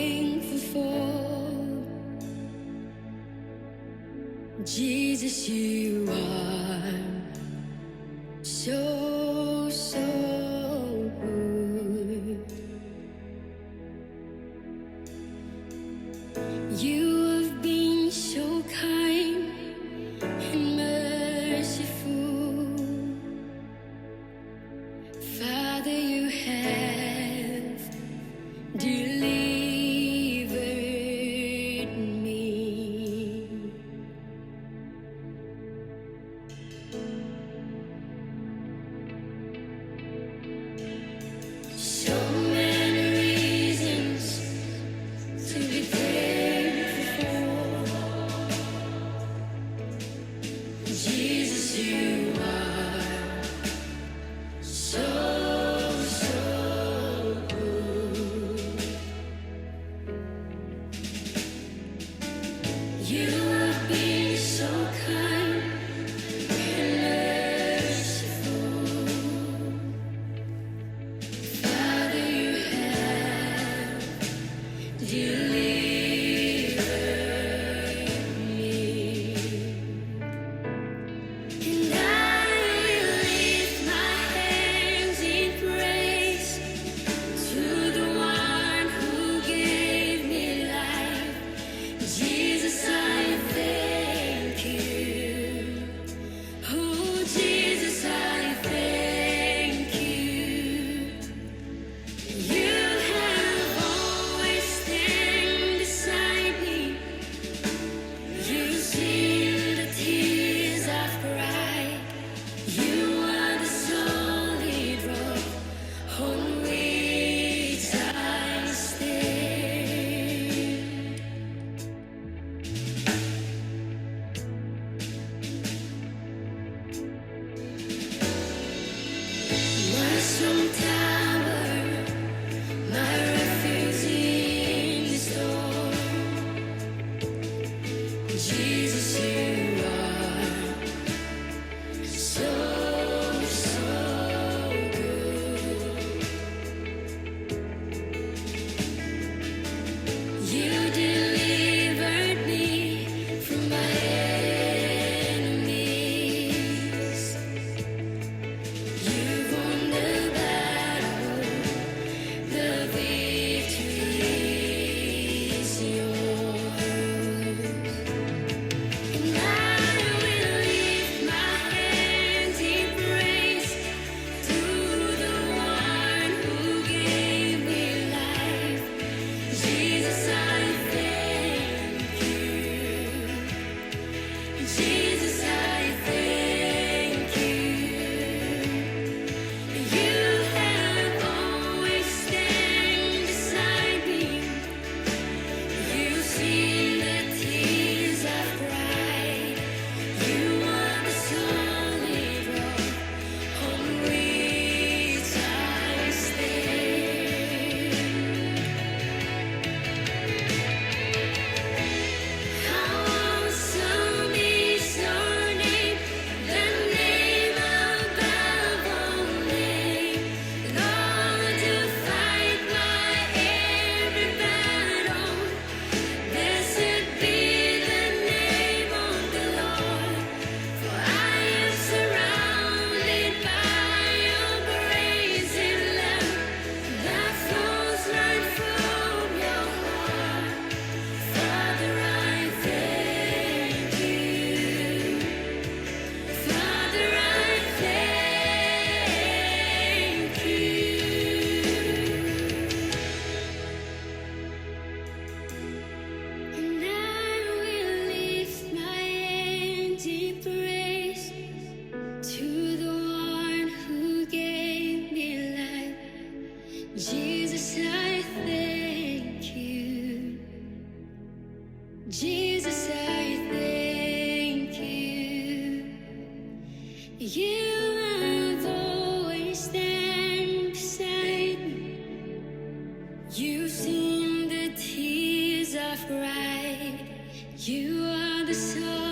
thankful for. Jesus, you are so, so good. You have been so kind and merciful. Father, you have delivered me. So many reasons to be thankful for. Jesus, you are so, so good. You have been so kind and merciful. Father, you have delivered me. And I will lift my hands in praise to the one who gave me life. Jesus, I thank you. Oh, Jesus, I thank you. You have always stand beside me. You've seen the tears I've cried. You are the solid rock on which I stand. My strong tower, my refuge in the storm. Jesus, you are so, so good. You delivered me from my enemies. You won the battle, the victory is yours. And I will lift my hands in praise to the one who gave me life. Jesus, I thank you. Jesus, I thank you. You have always stand beside me. You've seen the tears I've cried. You are the solid rock on which I stand. How awesome is your name, the name above all names. Lord, you fight my every battle. Blessed be the name of the Lord, for I am surrounded by your grace and love that flows right from your heart. Father, I thank you. Father, I thank you. And I will lift my hands in praise to the one who gave me life. Jesus, I thank you. Jesus, I thank you. You have always stand beside me. You've seen the tears I've cried. You are the sun.